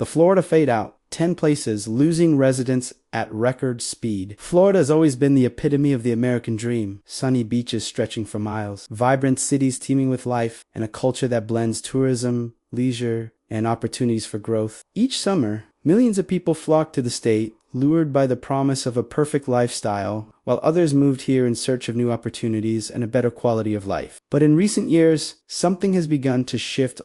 The Florida fade out. 10 places losing residents at record speed. Florida has always been the epitome of the American dream. Sunny beaches stretching for miles, vibrant cities teeming with life, and a culture that blends tourism, leisure, and opportunities for growth. Each summer, millions of people flock to the state, lured by the promise of a perfect lifestyle, while others moved here in search of new opportunities and a better quality of life. But in recent years, something has begun to shift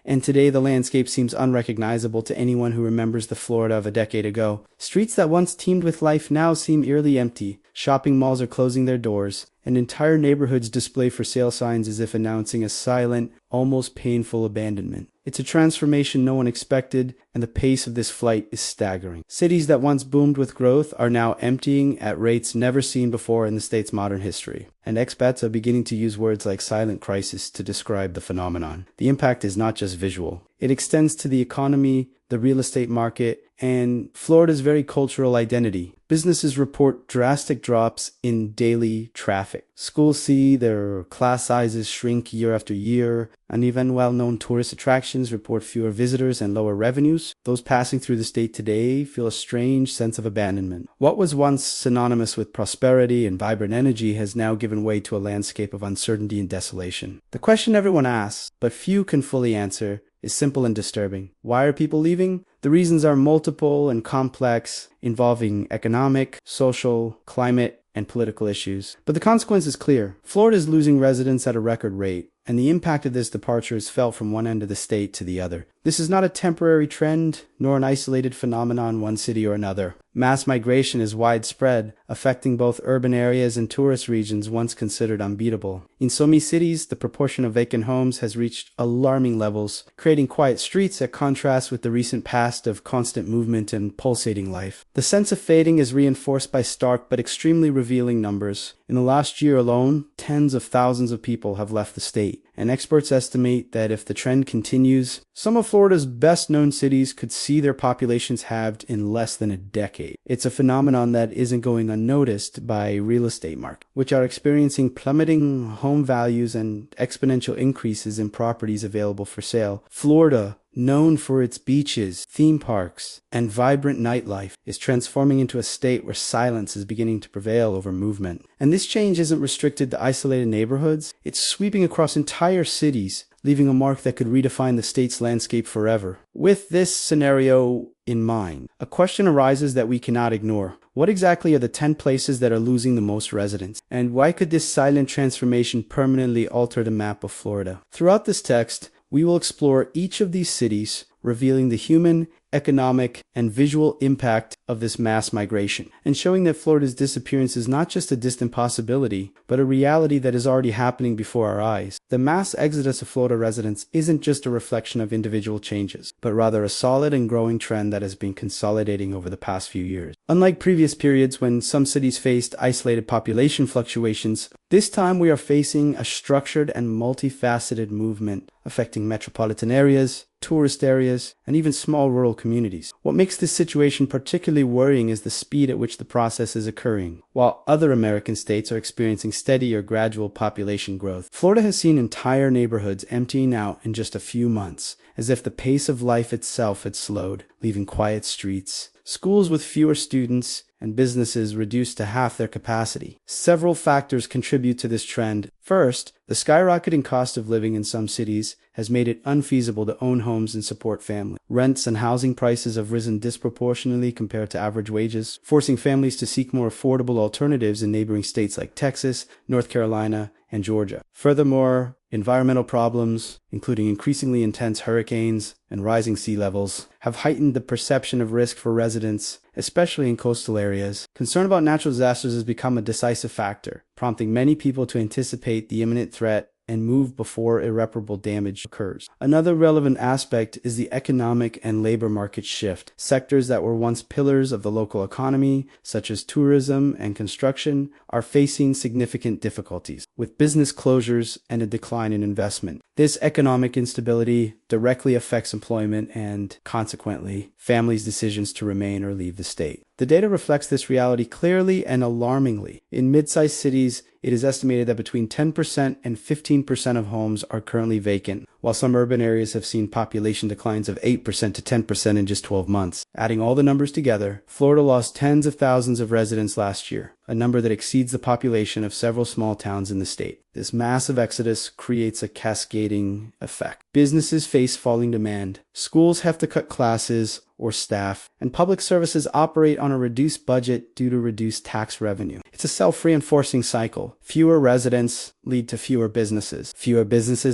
and today the landscape seems unrecognizable to anyone who remembers the Florida of a decade ago. Streets that once teemed with life now seem eerily empty. Shopping malls are closing their doors, and entire neighborhoods display for sale signs as if announcing a silent, almost painful abandonment. It's a transformation no one expected, and the pace of this flight is staggering. Cities that once boomed with growth are now emptying at rates never seen before in the state's modern history. And expats are beginning to use words like silent crisis to describe the phenomenon. The impact is not just visual. It extends to the economy, the real estate market, and Florida's very cultural identity. Businesses report drastic drops in daily traffic. Schools see their class sizes shrink year after year, and even well-known tourist attractions report fewer visitors and lower revenues. Those passing through the state today feel a strange sense of abandonment. What was once synonymous with prosperity and vibrant energy has now given way to a landscape of uncertainty and desolation. The question everyone asks, but few can fully answer, is simple and disturbing. Why are people leaving? The reasons are multiple and complex, involving economic, social, climate, and political issues. But the consequence is clear. Florida is losing residents at a record rate, and the impact of this departure is felt from one end of the state to the other. This is not a temporary trend, nor an isolated phenomenon in one city or another. Mass migration is widespread, affecting both urban areas and tourist regions once considered unbeatable. In so many cities, the proportion of vacant homes has reached alarming levels, creating quiet streets that contrast with the recent past of constant movement and pulsating life. The sense of fading is reinforced by stark but extremely revealing numbers. In the last year alone, tens of thousands of people have left the state, and experts estimate that if the trend continues, some of Florida's best-known cities could see their populations halved in less than a decade. It's a phenomenon that isn't going unnoticed by real estate markets, which are experiencing plummeting home values and exponential increases in properties available for sale. Florida, known for its beaches, theme parks, and vibrant nightlife, is transforming into a state where silence is beginning to prevail over movement. And this change isn't restricted to isolated neighborhoods. It's sweeping across entire cities, leaving a mark that could redefine the state's landscape forever. With this scenario in mind, a question arises that we cannot ignore. What exactly are the 10 places that are losing the most residents? And why could this silent transformation permanently alter the map of Florida? Throughout this text, we will explore each of these cities, revealing the human, economic, and visual impact of this mass migration, and showing that Florida's disappearance is not just a distant possibility, but a reality that is already happening before our eyes. The mass exodus of Florida residents isn't just a reflection of individual changes, but rather a solid and growing trend that has been consolidating over the past few years. Unlike previous periods when some cities faced isolated population fluctuations, this time we are facing a structured and multifaceted movement affecting metropolitan areas, tourist areas, and even small rural communities. What makes this situation particularly worrying is the speed at which the process is occurring. While other American states are experiencing steady or gradual population growth, Florida has seen entire neighborhoods emptying out in just a few months, as if the pace of life itself had slowed, leaving quiet streets, schools with fewer students, and businesses reduced to half their capacity. Several factors contribute to this trend. First, the skyrocketing cost of living in some cities has made it unfeasible to own homes and support families. Rents and housing prices have risen disproportionately compared to average wages, forcing families to seek more affordable alternatives in neighboring states like Texas, North Carolina, and Georgia. Furthermore, environmental problems, including increasingly intense hurricanes and rising sea levels, have heightened the perception of risk for residents, especially in coastal areas. Concern about natural disasters has become a decisive factor, prompting many people to anticipate the imminent threat and move before irreparable damage occurs. Another relevant aspect is the economic and labor market shift. Sectors that were once pillars of the local economy, such as tourism and construction, are facing significant difficulties, with business closures and a decline in investment. This economic instability directly affects employment and, consequently, families' decisions to remain or leave the state. The data reflects this reality clearly and alarmingly. In mid-sized cities, it is estimated that between 10% and 15% of homes are currently vacant, while some urban areas have seen population declines of 8% to 10% in just 12 months. Adding all the numbers together, Florida lost tens of thousands of residents last year, a number that exceeds the population of several small towns in the state. This massive exodus creates a cascading effect. Businesses face falling demand, schools have to cut classes or staff, and public services operate on a reduced budget due to reduced tax revenue. It's a self-reinforcing cycle. Fewer residents lead to fewer businesses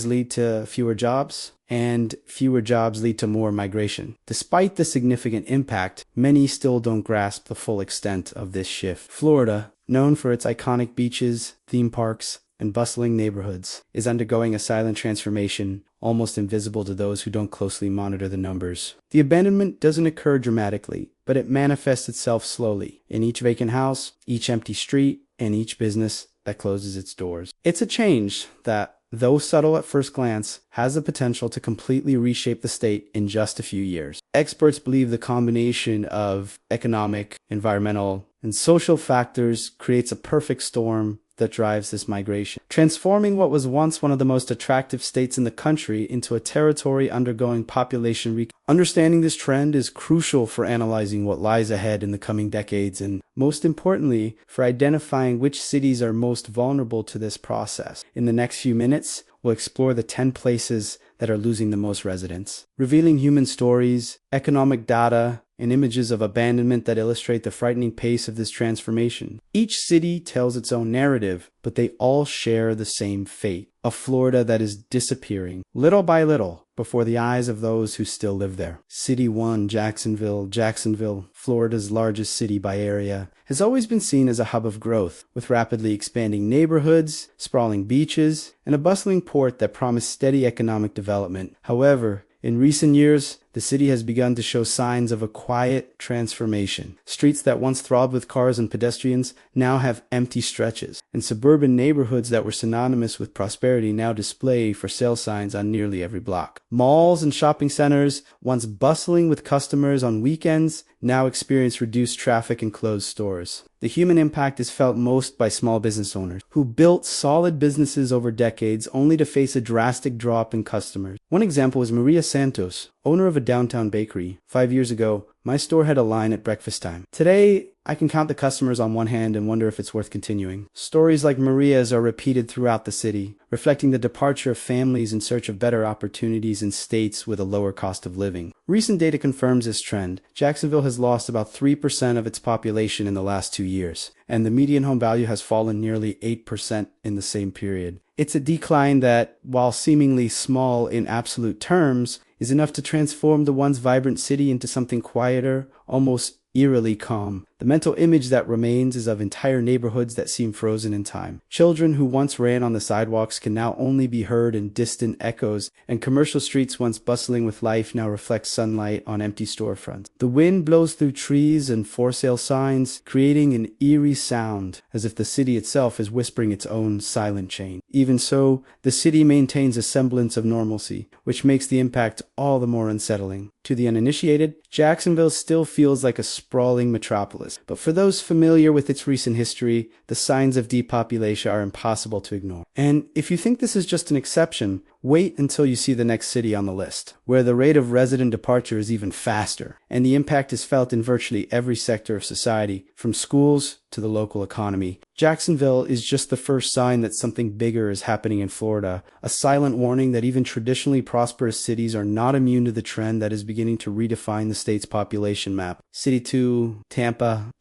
lead to fewer jobs, and fewer jobs lead to more migration. Despite the significant impact, many still don't grasp the full extent of this shift. Florida, known for its iconic beaches, theme parks, and bustling neighborhoods, is undergoing a silent transformation, almost invisible to those who don't closely monitor the numbers. The abandonment doesn't occur dramatically, but it manifests itself slowly in each vacant house, each empty street, and each business that closes its doors. It's a change that, though subtle at first glance, has the potential to completely reshape the state in just a few years. Experts believe the combination of economic, environmental, and social factors creates a perfect storm that drives this migration, transforming what was once one of the most attractive states in the country into a territory undergoing population Understanding this trend is crucial for analyzing what lies ahead in the coming decades and, most importantly, for identifying which cities are most vulnerable to this process. In the next few minutes, we'll explore the 10 places that are losing the most residents, revealing human stories, economic data, and images of abandonment that illustrate the frightening pace of this transformation. Each city tells its own narrative, but they all share the same fate: a Florida that is disappearing, little by little, before the eyes of those who still live there. City 1, Jacksonville. Jacksonville, Florida's largest city by area, has always been seen as a hub of growth, with rapidly expanding neighborhoods, sprawling beaches, and a bustling port that promised steady economic development. However, in recent years, the city has begun to show signs of a quiet transformation. Streets that once throbbed with cars and pedestrians now have empty stretches, and suburban neighborhoods that were synonymous with prosperity now display for sale signs on nearly every block. Malls and shopping centers, once bustling with customers on weekends, now experience reduced traffic and closed stores. The human impact is felt most by small business owners who built solid businesses over decades only to face a drastic drop in customers. One example is Maria Santos, owner of a downtown bakery. 5 years ago, my store had a line at breakfast time. Today, I can count the customers on one hand and wonder if it's worth continuing. Stories like Maria's are repeated throughout the city, reflecting the departure of families in search of better opportunities in states with a lower cost of living. Recent data confirms this trend. Jacksonville has lost about 3% of its population in the last 2 years, and the median home value has fallen nearly 8% in the same period. It's a decline that, while seemingly small in absolute terms, is enough to transform the once vibrant city into something quieter, almost eerily calm. The mental image that remains is of entire neighborhoods that seem frozen in time. Children who once ran on the sidewalks can now only be heard in distant echoes, and commercial streets once bustling with life now reflect sunlight on empty storefronts. The wind blows through trees and for sale signs, creating an eerie sound, as if the city itself is whispering its own silent chain. Even so, the city maintains a semblance of normalcy, which makes the impact all the more unsettling. To the uninitiated, Jacksonville still feels like a sprawling metropolis, but for those familiar with its recent history, the signs of depopulation are impossible to ignore. And if you think this is just an exception, wait until you see the next city on the list, where the rate of resident departure is even faster, and the impact is felt in virtually every sector of society, from schools to the local economy. Jacksonville is just the first sign that something bigger is happening in Florida, a silent warning that even traditionally prosperous cities are not immune to the trend that is beginning to redefine the state's population map. City 2, Tampa,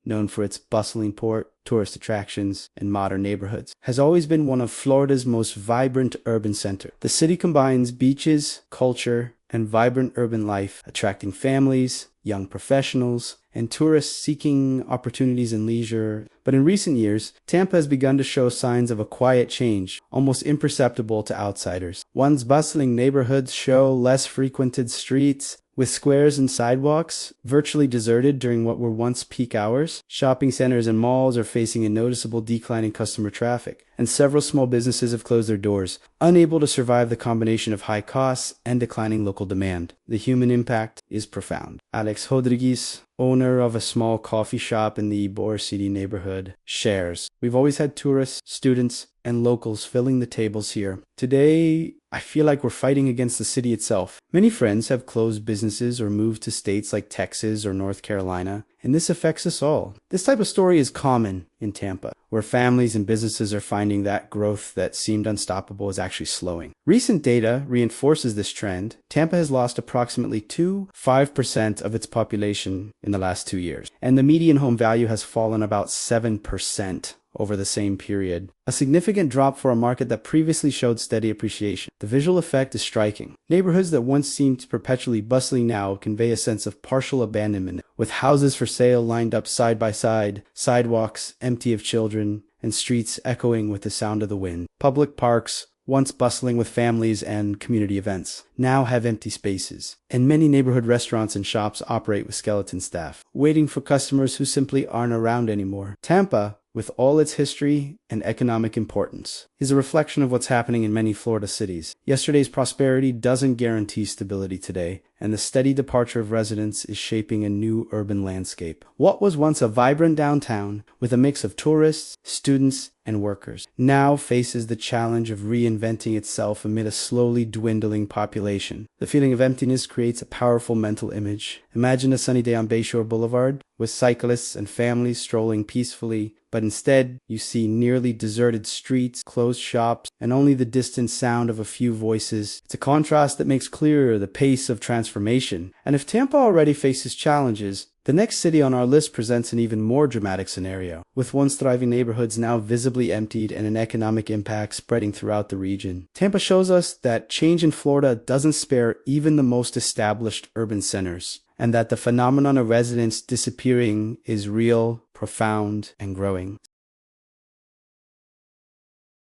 known for its bustling port, tourist attractions, and modern neighborhoods, has always been one of Florida's most vibrant urban centers. The city combines beaches, culture, and vibrant urban life, attracting families, young professionals, and tourists seeking opportunities in leisure. But in recent years, Tampa has begun to show signs of a quiet change, almost imperceptible to outsiders. Once bustling neighborhoods show less frequented streets, with squares and sidewalks virtually deserted during what were once peak hours. Shopping centers and malls are facing a noticeable decline in customer traffic, and several small businesses have closed their doors, unable to survive the combination of high costs and declining local demand. The human impact is profound. Alex Rodriguez, owner of a small coffee shop in the Ybor City neighborhood, shares. We've always had tourists, students, and locals filling the tables here. Today, I feel like we're fighting against the city itself. Many friends have closed businesses or moved to states like Texas or North Carolina, and this affects us all. This type of story is common in Tampa, where families and businesses are finding that growth that seemed unstoppable is actually slowing. Recent data reinforces this trend. Tampa has lost approximately 5% of its population in the last 2 years, and the median home value has fallen about 7% over the same period, a significant drop for a market that previously showed steady appreciation. The visual effect is striking. Neighborhoods that once seemed perpetually bustling now convey a sense of partial abandonment, with houses for sale lined up side by side, sidewalks empty of children, and streets echoing with the sound of the wind. Public parks, once bustling with families and community events, now have empty spaces, and many neighborhood restaurants and shops operate with skeleton staff, waiting for customers who simply aren't around anymore. Tampa, with all its history and economic importance, is a reflection of what's happening in many Florida cities. Yesterday's prosperity doesn't guarantee stability today, and the steady departure of residents is shaping a new urban landscape. What was once a vibrant downtown with a mix of tourists, students, and workers now faces the challenge of reinventing itself amid a slowly dwindling population. The feeling of emptiness creates a powerful mental image. Imagine a sunny day on Bayshore Boulevard with cyclists and families strolling peacefully, but instead you see nearly deserted streets, closed shops, and only the distant sound of a few voices. It's a contrast that makes clearer the pace of transformation. And if Tampa already faces challenges, the next city on our list presents an even more dramatic scenario, with once thriving neighborhoods now visibly emptied and an economic impact spreading throughout the region. Tampa shows us that change in Florida doesn't spare even the most established urban centers, and that the phenomenon of residents disappearing is real, profound, and growing.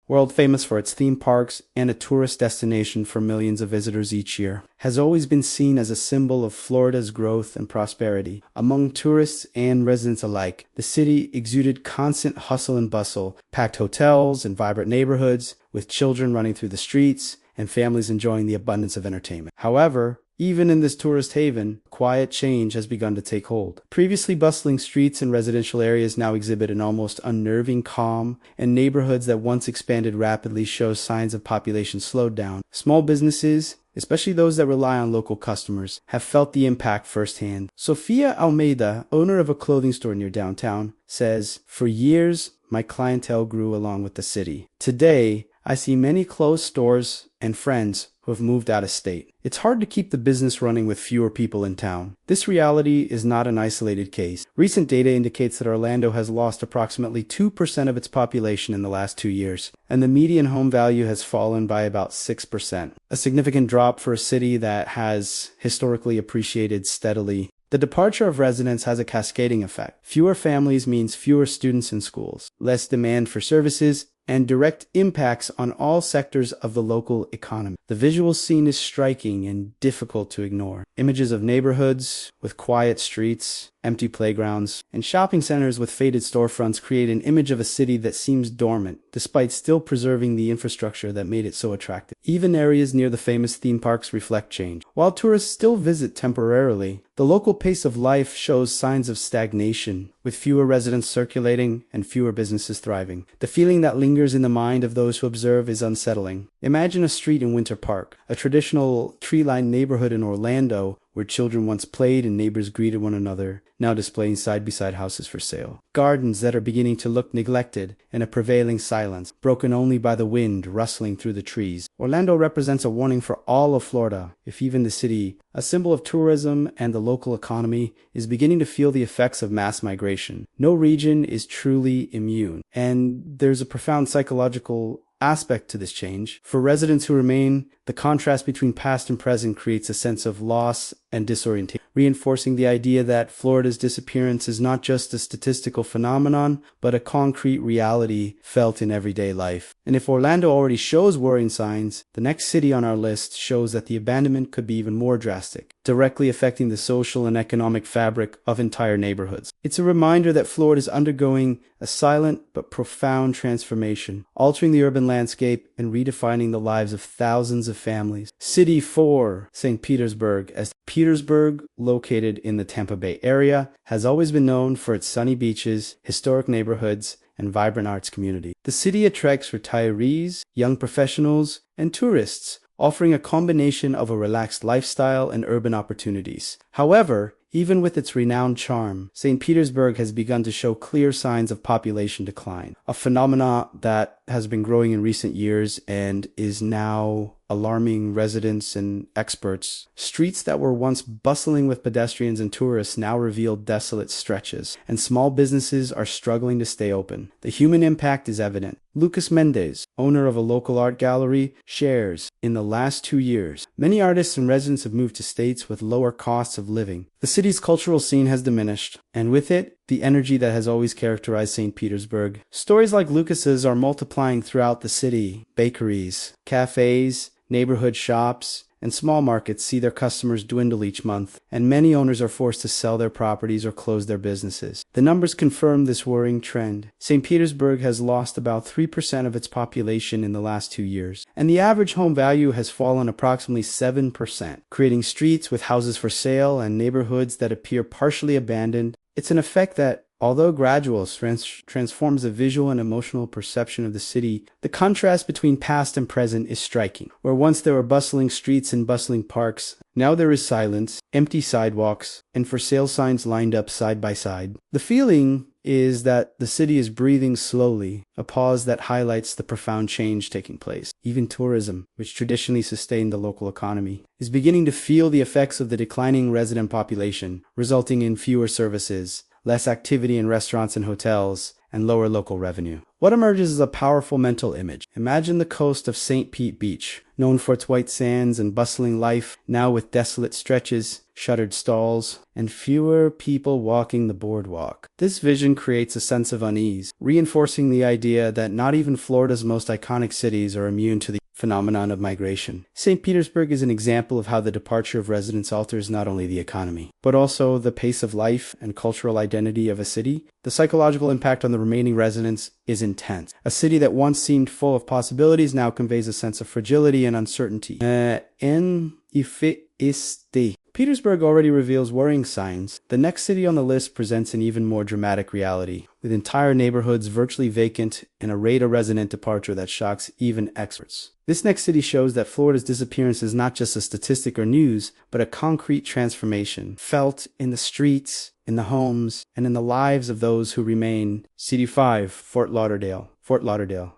World famous for its theme parks and a tourist destination for millions of visitors each year, has always been seen as a symbol of Florida's growth and prosperity. Among tourists and residents alike, the city exuded constant hustle and bustle, packed hotels and vibrant neighborhoods, with children running through the streets and families enjoying the abundance of entertainment. However, even in this tourist haven, quiet change has begun to take hold. Previously bustling streets and residential areas now exhibit an almost unnerving calm, and neighborhoods that once expanded rapidly show signs of population slowed down. Small businesses, especially those that rely on local customers, have felt the impact firsthand. Sofia Almeida, owner of a clothing store near downtown, says, "For years, my clientele grew along with the city. Today, I see many closed stores and friends who have moved out of state. It's hard to keep the business running with fewer people in town." This reality is not an isolated case. Recent data indicates that Orlando has lost approximately 2% of its population in the last 2 years, and the median home value has fallen by about 6%, a significant drop for a city that has historically appreciated steadily. The departure of residents has a cascading effect. Fewer families means fewer students in schools, less demand for services, and direct impacts on all sectors of the local economy. The visual scene is striking and difficult to ignore. Images of neighborhoods with quiet streets, empty playgrounds, and shopping centers with faded storefronts create an image of a city that seems dormant, despite still preserving the infrastructure that made it so attractive. Even areas near the famous theme parks reflect change. While tourists still visit temporarily, the local pace of life shows signs of stagnation, with fewer residents circulating and fewer businesses thriving. The feeling that lingers in the mind of those who observe is unsettling. Imagine a street in Winter Park, a traditional tree-lined neighborhood in Orlando, where children once played and neighbors greeted one another, now displaying side-by-side houses for sale. Gardens that are beginning to look neglected, and a prevailing silence, broken only by the wind rustling through the trees. Orlando represents a warning for all of Florida, if even the city, a symbol of tourism and the local economy, is beginning to feel the effects of mass migration. No region is truly immune, and there's a profound psychological aspect to this change. For residents who remain, the contrast between past and present creates a sense of loss and disorientation, reinforcing the idea that Florida's disappearance is not just a statistical phenomenon, but a concrete reality felt in everyday life. And if Orlando already shows worrying signs, the next city on our list shows that the abandonment could be even more drastic, directly affecting the social and economic fabric of entire neighborhoods. It's a reminder that Florida is undergoing a silent but profound transformation, altering the urban landscape and redefining the lives of thousands of families. City 4, St. Petersburg. As Petersburg, located in the Tampa Bay area, has always been known for its sunny beaches, historic neighborhoods, and vibrant arts community. The city attracts retirees, young professionals, and tourists, offering a combination of a relaxed lifestyle and urban opportunities. However, even with its renowned charm, St. Petersburg has begun to show clear signs of population decline, a phenomena that has been growing in recent years and is now alarming residents and experts. Streets that were once bustling with pedestrians and tourists now reveal desolate stretches, and small businesses are struggling to stay open. The human impact is evident. Lucas Mendez, owner of a local art gallery, shares, in the last 2 years, many artists and residents have moved to states with lower costs of living. The city's cultural scene has diminished, and with it, the energy that has always characterized St. Petersburg. Stories like Lucas's are multiplying throughout the city. Bakeries, cafes, neighborhood shops, and small markets see their customers dwindle each month, and many owners are forced to sell their properties or close their businesses. The numbers confirm this worrying trend. St. Petersburg has lost about 3% of its population in the last 2 years, and the average home value has fallen approximately 7%, creating streets with houses for sale and neighborhoods that appear partially abandoned. It's an effect that, although gradual, transforms the visual and emotional perception of the city. The contrast between past and present is striking. Where once there were bustling streets and bustling parks, now there is silence, empty sidewalks, and for sale signs lined up side by side. The feeling is that the city is breathing slowly, a pause that highlights the profound change taking place. Even tourism, which traditionally sustained the local economy, is beginning to feel the effects of the declining resident population, resulting in fewer services, less activity in restaurants and hotels, and lower local revenue. What emerges is a powerful mental image. Imagine the coast of St. Pete Beach, known for its white sands and bustling life, now with desolate stretches, shuttered stalls, and fewer people walking the boardwalk. This vision creates a sense of unease, reinforcing the idea that not even Florida's most iconic cities are immune to the phenomenon of migration. St. Petersburg is an example of how the departure of residents alters not only the economy, but also the pace of life and cultural identity of a city. The psychological impact on the remaining residents is intense. A city that once seemed full of possibilities now conveys a sense of fragility and uncertainty. Petersburg already reveals worrying signs. The next city on the list presents an even more dramatic reality, with entire neighborhoods virtually vacant and a rate of resident departure that shocks even experts. This next city shows that Florida's disappearance is not just a statistic or news, but a concrete transformation, felt in the streets, in the homes, and in the lives of those who remain. City 5, Fort Lauderdale,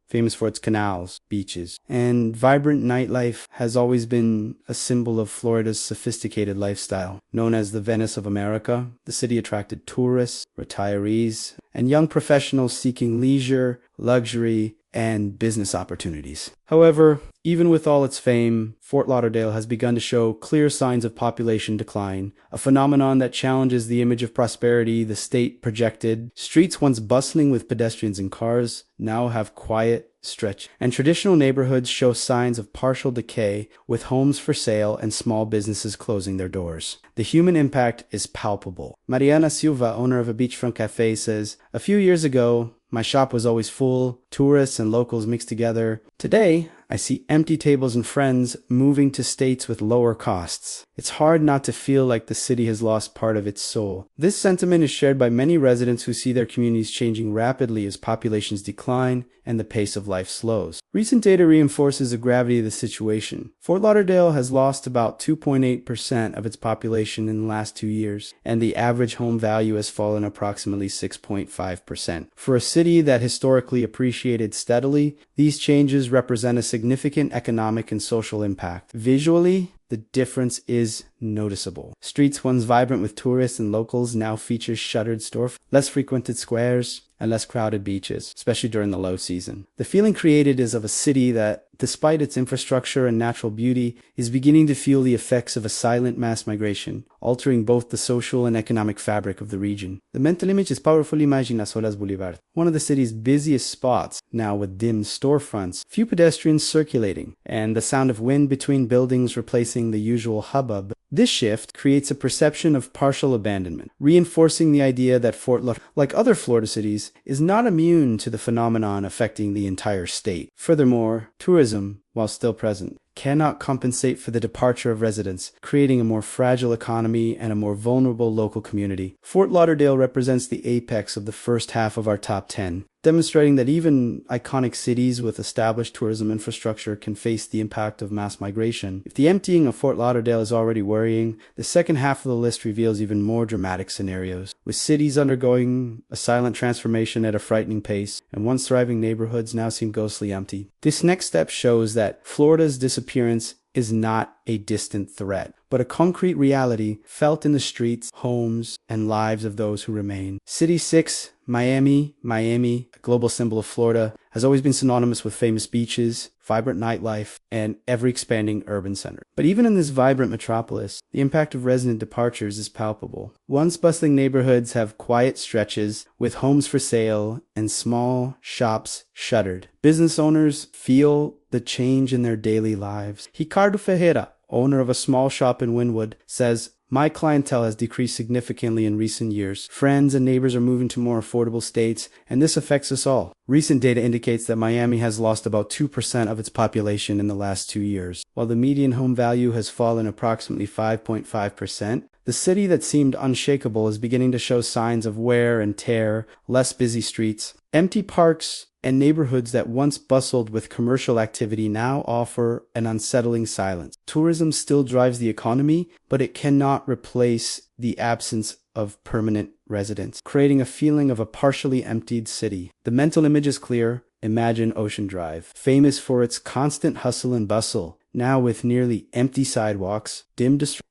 famous for its canals, beaches, and vibrant nightlife, has always been a symbol of Florida's sophisticated lifestyle. Known as the Venice of America, the city attracted tourists, retirees, and young professionals seeking leisure, luxury, and business opportunities. However, even with all its fame, Fort Lauderdale has begun to show clear signs of population decline, a phenomenon that challenges the image of prosperity the state projected. Streets once bustling with pedestrians and cars now have quiet stretch, and traditional neighborhoods show signs of partial decay, with homes for sale and small businesses closing their doors. The human impact is palpable. Mariana Silva, owner of a beachfront cafe, says, "A few years ago, my shop was always full, tourists and locals mixed together. Today, I see empty tables and friends moving to states with lower costs. It's hard not to feel like the city has lost part of its soul." This sentiment is shared by many residents who see their communities changing rapidly as populations decline and the pace of life slows. Recent data reinforces the gravity of the situation. Fort Lauderdale has lost about 2.8% of its population in the last 2 years, and the average home value has fallen approximately 6.5%. For a city that historically appreciated steadily, these changes represent a significant economic and social impact. Visually, the difference is noticeable. Streets once vibrant with tourists and locals now feature shuttered storefronts, less frequented squares, and less crowded beaches, especially during the low season. The feeling created is of a city that, despite its infrastructure and natural beauty, is beginning to feel the effects of a silent mass migration, altering both the social and economic fabric of the region. The mental image is powerfully imagined as Solas Boulevard, one of the city's busiest spots, now with dim storefronts, few pedestrians circulating, and the sound of wind between buildings replacing the usual hubbub. This shift creates a perception of partial abandonment, reinforcing the idea that Fort Lauderdale, like other Florida cities, is not immune to the phenomenon affecting the entire state. Furthermore, tourism, while still present, cannot compensate for the departure of residents, creating a more fragile economy and a more vulnerable local community. Fort Lauderdale represents the apex of the first half of our top 10. demonstrating that even iconic cities with established tourism infrastructure can face the impact of mass migration. If the emptying of Fort Lauderdale is already worrying, the second half of the list reveals even more dramatic scenarios, with cities undergoing a silent transformation at a frightening pace, and once thriving neighborhoods now seem ghostly empty. This next step shows that Florida's disappearance is not a distant threat, but a concrete reality felt in the streets, homes, and lives of those who remain. City 6, Miami, a global symbol of Florida, has always been synonymous with famous beaches, vibrant nightlife, and ever-expanding urban center. But even in this vibrant metropolis, the impact of resident departures is palpable. Once bustling neighborhoods have quiet stretches with homes for sale and small shops shuttered. Business owners feel the change in their daily lives. Ricardo Ferreira, owner of a small shop in Wynwood, says, "My clientele has decreased significantly in recent years. Friends and neighbors are moving to more affordable states, and this affects us all." Recent data indicates that Miami has lost about 2% of its population in the last 2 years. While the median home value has fallen approximately 5.5%, the city that seemed unshakable is beginning to show signs of wear and tear, less busy streets, empty parks, and neighborhoods that once bustled with commercial activity now offer an unsettling silence. Tourism still drives the economy, but it cannot replace the absence of permanent residents, creating a feeling of a partially emptied city. The mental image is clear. Imagine Ocean Drive, famous for its constant hustle and bustle, now with nearly empty sidewalks,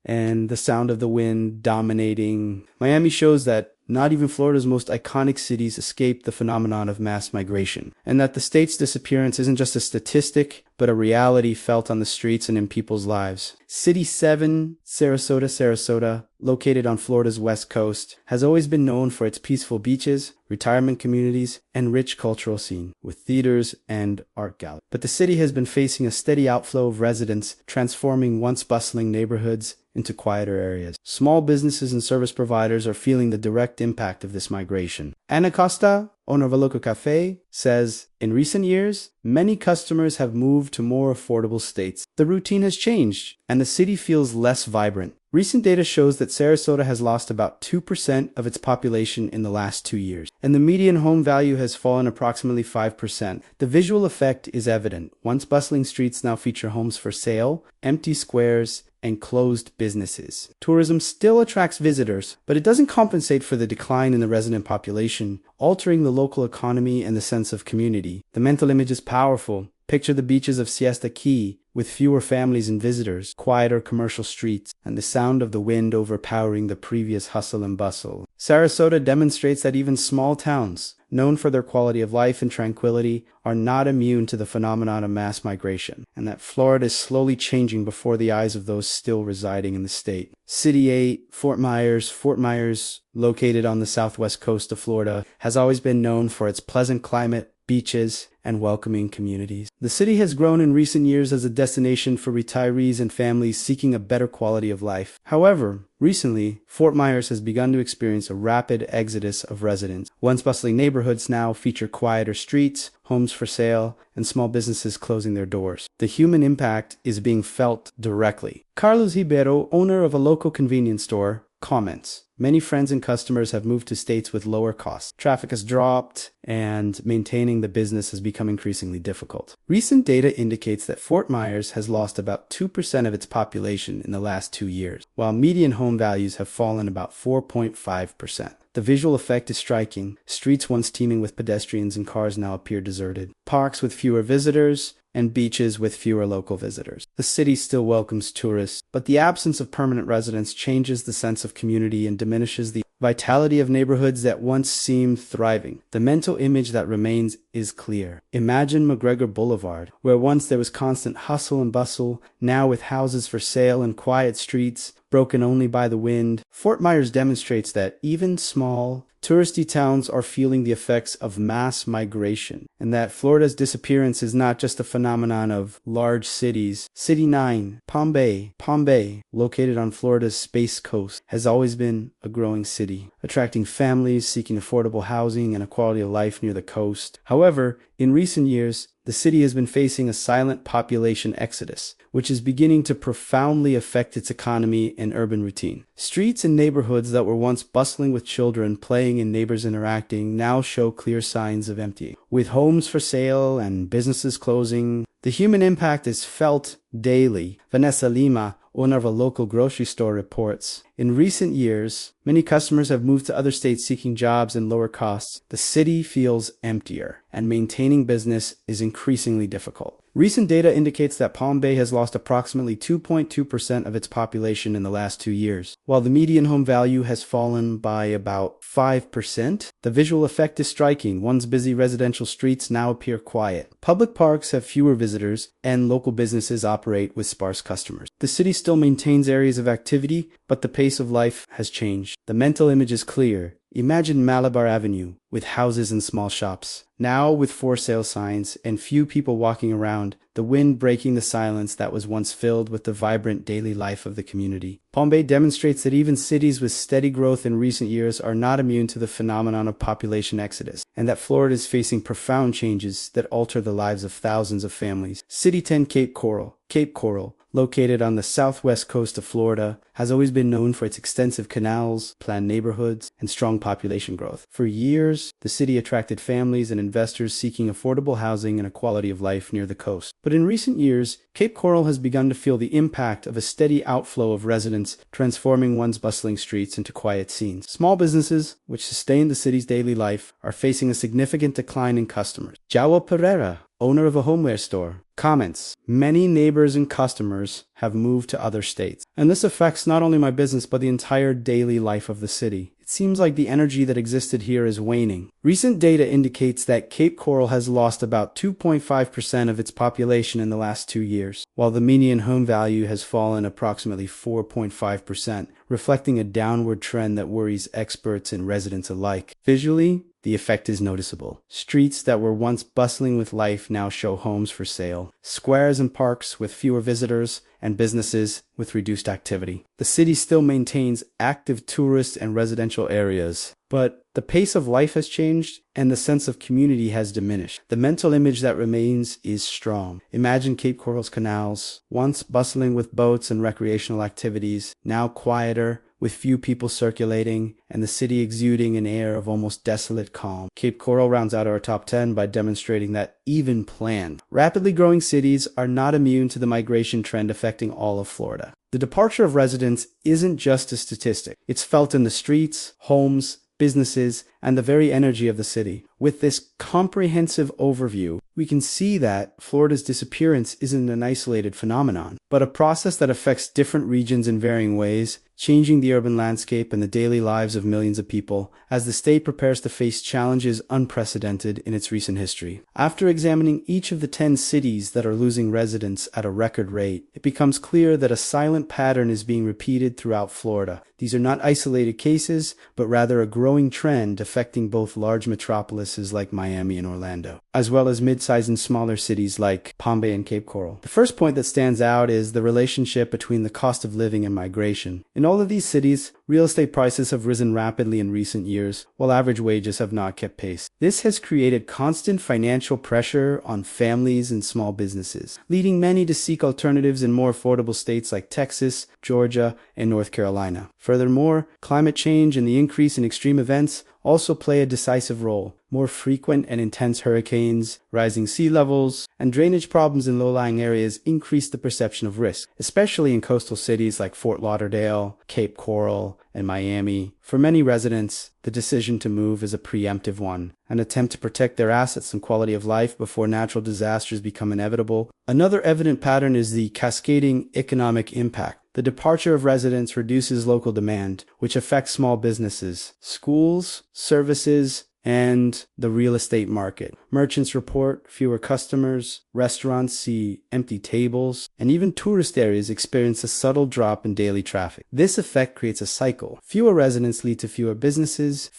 and the sound of the wind dominating. Miami shows that not even Florida's most iconic cities escape the phenomenon of mass migration, and that the state's disappearance isn't just a statistic, but a reality felt on the streets and in people's lives. City 7, Sarasota, located on Florida's west coast, has always been known for its peaceful beaches, retirement communities, and rich cultural scene, with theaters and art galleries. But the city has been facing a steady outflow of residents, transforming once bustling neighborhoods into quieter areas. Small businesses and service providers are feeling the direct impact of this migration. Ana Costa, owner of a local cafe, says, "In recent years, many customers have moved to more affordable states. The routine has changed, and the city feels less vibrant." Recent data shows that Sarasota has lost about 2% of its population in the last 2 years, and the median home value has fallen approximately 5%. The visual effect is evident. Once bustling streets now feature homes for sale, empty squares, and closed businesses. Tourism still attracts visitors, but it doesn't compensate for the decline in the resident population, altering the local economy and the sense of community. The mental image is powerful. Picture the beaches of Siesta Key, with fewer families and visitors, quieter commercial streets, and the sound of the wind overpowering the previous hustle and bustle. Sarasota demonstrates that even small towns, known for their quality of life and tranquility, are not immune to the phenomenon of mass migration, and that Florida is slowly changing before the eyes of those still residing in the state. City 8, Fort Myers, located on the southwest coast of Florida, has always been known for its pleasant climate, beaches, and welcoming communities. The city has grown in recent years as a destination for retirees and families seeking a better quality of life. However, recently, Fort Myers has begun to experience a rapid exodus of residents. Once bustling neighborhoods now feature quieter streets, homes for sale, and small businesses closing their doors. The human impact is being felt directly. Carlos Ribeiro, owner of a local convenience store, comments, "Many friends and customers have moved to states with lower costs. Traffic has dropped, and maintaining the business has become increasingly difficult." Recent data indicates that Fort Myers has lost about 2% of its population in the last 2 years, while median home values have fallen about 4.5%. The visual effect is striking. Streets once teeming with pedestrians and cars now appear deserted. Parks with fewer visitors, and beaches with fewer local visitors. The city still welcomes tourists, but the absence of permanent residents changes the sense of community and diminishes the vitality of neighborhoods that once seemed thriving. The mental image that remains is clear. Imagine McGregor Boulevard, where once there was constant hustle and bustle, now with houses for sale and quiet streets, broken only by the wind. Fort Myers demonstrates that even small, touristy towns are feeling the effects of mass migration, and that Florida's disappearance is not just a phenomenon of large cities. City 9, Palm Bay, located on Florida's Space Coast, has always been a growing city, attracting families seeking affordable housing and a quality of life near the coast. However, in recent years, the city has been facing a silent population exodus, which is beginning to profoundly affect its economy and urban routine. Streets and neighborhoods that were once bustling with children playing and neighbors interacting now show clear signs of emptying. With homes for sale and businesses closing, the human impact is felt daily. Vanessa Lima, owner of a local grocery store, reports, "In recent years, many customers have moved to other states seeking jobs and lower costs. The city feels emptier, and maintaining business is increasingly difficult." Recent data indicates that Palm Bay has lost approximately 2.2% of its population in the last 2 years. While the median home value has fallen by about 5%, the visual effect is striking. Once busy residential streets now appear quiet. Public parks have fewer visitors, and local businesses operate with sparse customers. The city still maintains areas of activity, but the pace of life has changed. The mental image is clear. Imagine Malabar Avenue, with houses and small shops, now with for sale signs and few people walking around, the wind breaking the silence that was once filled with the vibrant daily life of the community. Palm Bay demonstrates that even cities with steady growth in recent years are not immune to the phenomenon of population exodus, and that Florida is facing profound changes that alter the lives of thousands of families. City 10 Cape Coral. Cape Coral, located on the southwest coast of Florida, has always been known for its extensive canals, planned neighborhoods, and strong population growth. For years, the city attracted families and investors seeking affordable housing and a quality of life near the coast. But in recent years, Cape Coral has begun to feel the impact of a steady outflow of residents, transforming once bustling streets into quiet scenes. Small businesses, which sustain the city's daily life, are facing a significant decline in customers. João Pereira, owner of a homeware store, comments, "Many neighbors and customers have moved to other states, and this affects not only my business but the entire daily life of the city. It seems like the energy that existed here is waning." Recent data indicates that Cape Coral has lost about 2.5% of its population in the last 2 years, while the median home value has fallen approximately 4.5%, reflecting a downward trend that worries experts and residents alike. Visually, the effect is noticeable. Streets that were once bustling with life now show homes for sale, squares and parks with fewer visitors, and businesses with reduced activity. The city still maintains active tourist and residential areas, but the pace of life has changed and the sense of community has diminished. The mental image that remains is strong. Imagine Cape Coral's canals, once bustling with boats and recreational activities, now quieter, with few people circulating, and the city exuding an air of almost desolate calm. Cape Coral rounds out our top 10 by demonstrating that even planned, rapidly growing cities are not immune to the migration trend affecting all of Florida. The departure of residents isn't just a statistic. It's felt in the streets, homes, businesses, and the very energy of the city. With this comprehensive overview, we can see that Florida's disappearance isn't an isolated phenomenon, but a process that affects different regions in varying ways, changing the urban landscape and the daily lives of millions of people as the state prepares to face challenges unprecedented in its recent history. After examining each of the 10 cities that are losing residents at a record rate, it becomes clear that a silent pattern is being repeated throughout Florida. These are not isolated cases, but rather a growing trend affecting both large metropolises like Miami and Orlando, as well as mid-sized and smaller cities like Palm Bay and Cape Coral. The first point that stands out is the relationship between the cost of living and migration. In all of these cities, real estate prices have risen rapidly in recent years, while average wages have not kept pace. This has created constant financial pressure on families and small businesses, leading many to seek alternatives in more affordable states like Texas, Georgia, and North Carolina. Furthermore, climate change and the increase in extreme events also play a decisive role. More frequent and intense hurricanes, rising sea levels, and drainage problems in low-lying areas increase the perception of risk, especially in coastal cities like Fort Lauderdale, Cape Coral, and Miami. For many residents, the decision to move is a preemptive one, an attempt to protect their assets and quality of life before natural disasters become inevitable. Another evident pattern is the cascading economic impact. The departure of residents reduces local demand, which affects small businesses, schools, services, and the real estate market. Merchants report fewer customers, restaurants see empty tables, and even tourist areas experience a subtle drop in daily traffic. This effect creates a cycle. Fewer residents lead to fewer businesses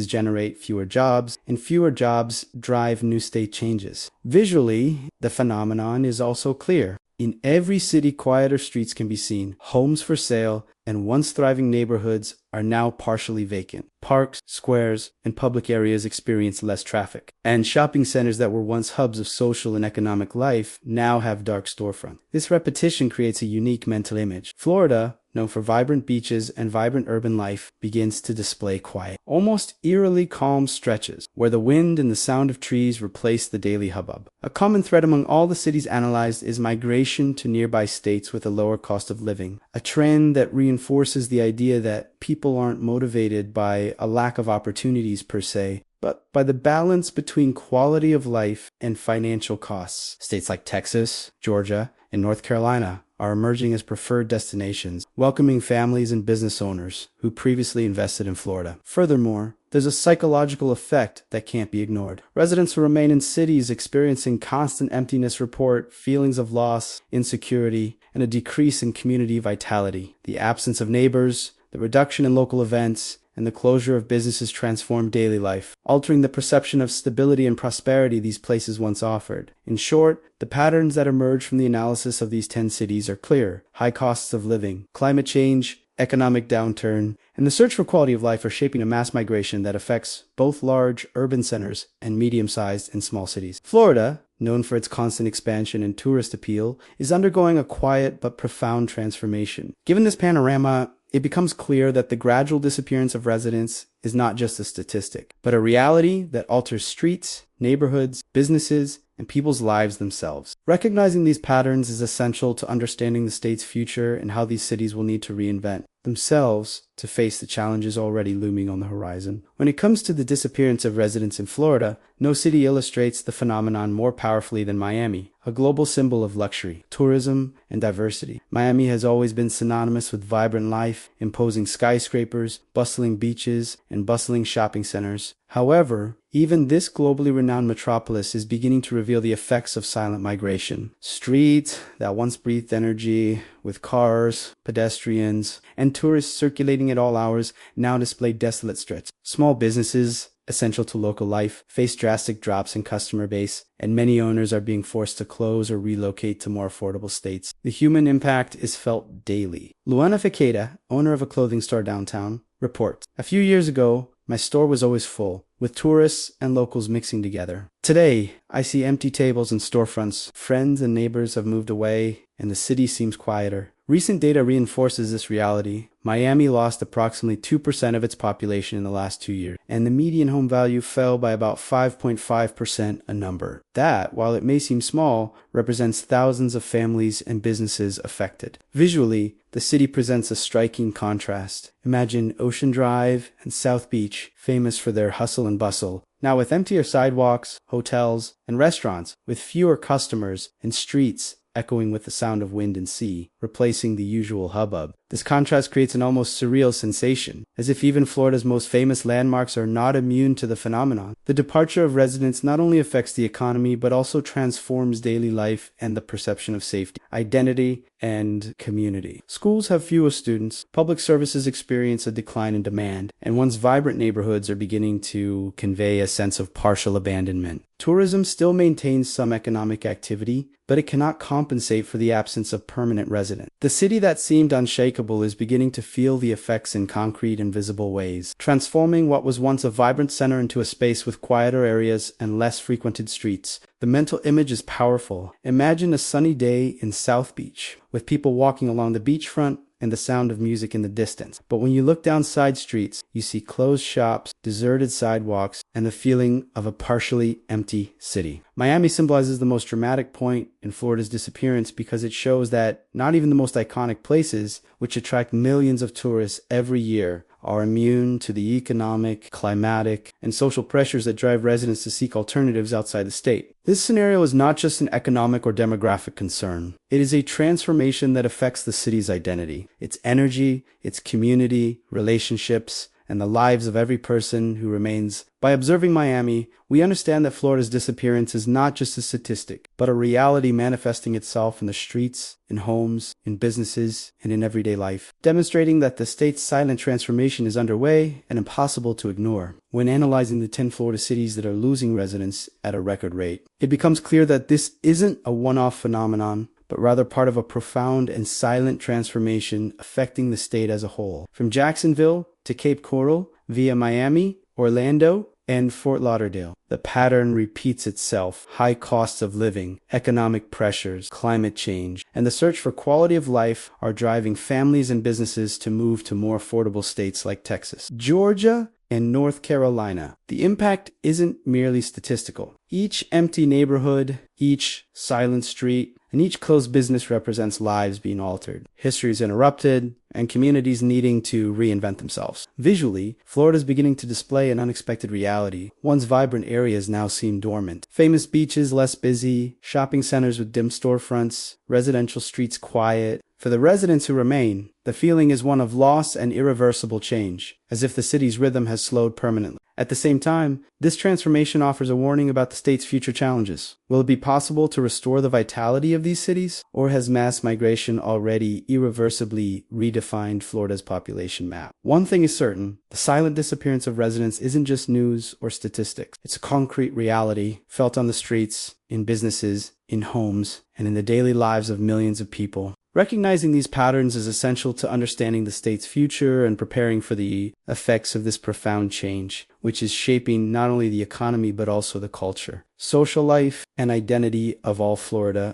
generate fewer jobs, and fewer jobs drive new state changes. Visually, the phenomenon is also clear. In every city, quieter streets can be seen, homes for sale, and once thriving neighborhoods are now partially vacant. Parks, squares, and public areas experience less traffic. And shopping centers that were once hubs of social and economic life now have dark storefronts. This repetition creates a unique mental image. Florida, known for vibrant beaches and vibrant urban life, begins to display quiet, almost eerily calm stretches, where the wind and the sound of trees replace the daily hubbub. A common thread among all the cities analyzed is migration to nearby states with a lower cost of living, a trend that reinforces the idea that people aren't motivated by a lack of opportunities per se, but by the balance between quality of life and financial costs. States like Texas, Georgia, and North Carolina are emerging as preferred destinations, welcoming families and business owners who previously invested in Florida. Furthermore, there's a psychological effect that can't be ignored. Residents who remain in cities experiencing constant emptiness report feelings of loss, insecurity, and a decrease in community vitality. The absence of neighbors, the reduction in local events, and the closure of businesses transform daily life, altering the perception of stability and prosperity these places once offered. In short, the patterns that emerge from the analysis of these 10 cities are clear. High costs of living, climate change, economic downturn, and the search for quality of life are shaping a mass migration that affects both large urban centers and medium-sized and small cities. Florida, known for its constant expansion and tourist appeal, is undergoing a quiet but profound transformation. Given this panorama, it becomes clear that the gradual disappearance of residents is not just a statistic, but a reality that alters streets, neighborhoods, businesses, and people's lives themselves. Recognizing these patterns is essential to understanding the state's future and how these cities will need to reinvent themselves to face the challenges already looming on the horizon. When it comes to the disappearance of residents in Florida, no city illustrates the phenomenon more powerfully than Miami, a global symbol of luxury, tourism, and diversity. Miami has always been synonymous with vibrant life, imposing skyscrapers, bustling beaches, and bustling shopping centers. However, even this globally renowned metropolis is beginning to reveal the effects of silent migration. Streets that once breathed energy, with cars, pedestrians, and tourists circulating at all hours, now display desolate stretches. Small businesses, essential to local life, face drastic drops in customer base, and many owners are being forced to close or relocate to more affordable states. The human impact is felt daily. Luana Fekeda, owner of a clothing store downtown, reports, "A few years ago, my store was always full, with tourists and locals mixing together. Today, I see empty tables and storefronts. Friends and neighbors have moved away, and the city seems quieter." Recent data reinforces this reality. Miami lost approximately 2% of its population in the last 2 years, and the median home value fell by about 5.5%, a number that, while it may seem small, represents thousands of families and businesses affected. Visually, the city presents a striking contrast. Imagine Ocean Drive and South Beach, famous for their hustle and bustle, now with emptier sidewalks, hotels, and restaurants, with fewer customers and streets echoing with the sound of wind and sea, replacing the usual hubbub. This contrast creates an almost surreal sensation, as if even Florida's most famous landmarks are not immune to the phenomenon. The departure of residents not only affects the economy, but also transforms daily life and the perception of safety, identity, and community. Schools have fewer students, public services experience a decline in demand, and once vibrant neighborhoods are beginning to convey a sense of partial abandonment. Tourism still maintains some economic activity, but it cannot compensate for the absence of permanent residents. The city that seemed unshakable is beginning to feel the effects in concrete and visible ways, transforming what was once a vibrant center into a space with quieter areas and less frequented streets. The mental image is powerful. Imagine a sunny day in South Beach, with people walking along the beachfront and the sound of music in the distance. But when you look down side streets, you see closed shops, deserted sidewalks, and the feeling of a partially empty city. Miami symbolizes the most dramatic point in Florida's disappearance because it shows that not even the most iconic places, which attract millions of tourists every year, are immune to the economic, climatic, and social pressures that drive residents to seek alternatives outside the state. This scenario is not just an economic or demographic concern. It is a transformation that affects the city's identity, its energy, its community, relationships, and the lives of every person who remains. By observing Miami, we understand that Florida's disappearance is not just a statistic, but a reality manifesting itself in the streets, in homes, in businesses, and in everyday life, demonstrating that the state's silent transformation is underway and impossible to ignore. When analyzing the 10 Florida cities that are losing residents at a record rate, it becomes clear that this isn't a one-off phenomenon, but rather part of a profound and silent transformation affecting the state as a whole. From Jacksonville to Cape Coral, via Miami, Orlando, and Fort Lauderdale. The pattern repeats itself: high costs of living, economic pressures, climate change, and the search for quality of life are driving families and businesses to move to more affordable states like Texas, Georgia, and North Carolina. The impact isn't merely statistical. Each empty neighborhood, each silent street, and each closed business represents lives being altered, histories interrupted, and communities needing to reinvent themselves. Visually, Florida is beginning to display an unexpected reality. Once vibrant areas now seem dormant. Famous beaches less busy, shopping centers with dim storefronts, residential streets quiet. For the residents who remain, the feeling is one of loss and irreversible change, as if the city's rhythm has slowed permanently. At the same time, this transformation offers a warning about the state's future challenges. Will it be possible to restore the vitality of these cities, or has mass migration already irreversibly redefined Florida's population map? One thing is certain: the silent disappearance of residents isn't just news or statistics. It's a concrete reality felt on the streets, in businesses, in homes, and in the daily lives of millions of people. Recognizing these patterns is essential to understanding the state's future and preparing for the effects of this profound change, which is shaping not only the economy but also the culture, social life, and identity of all Florida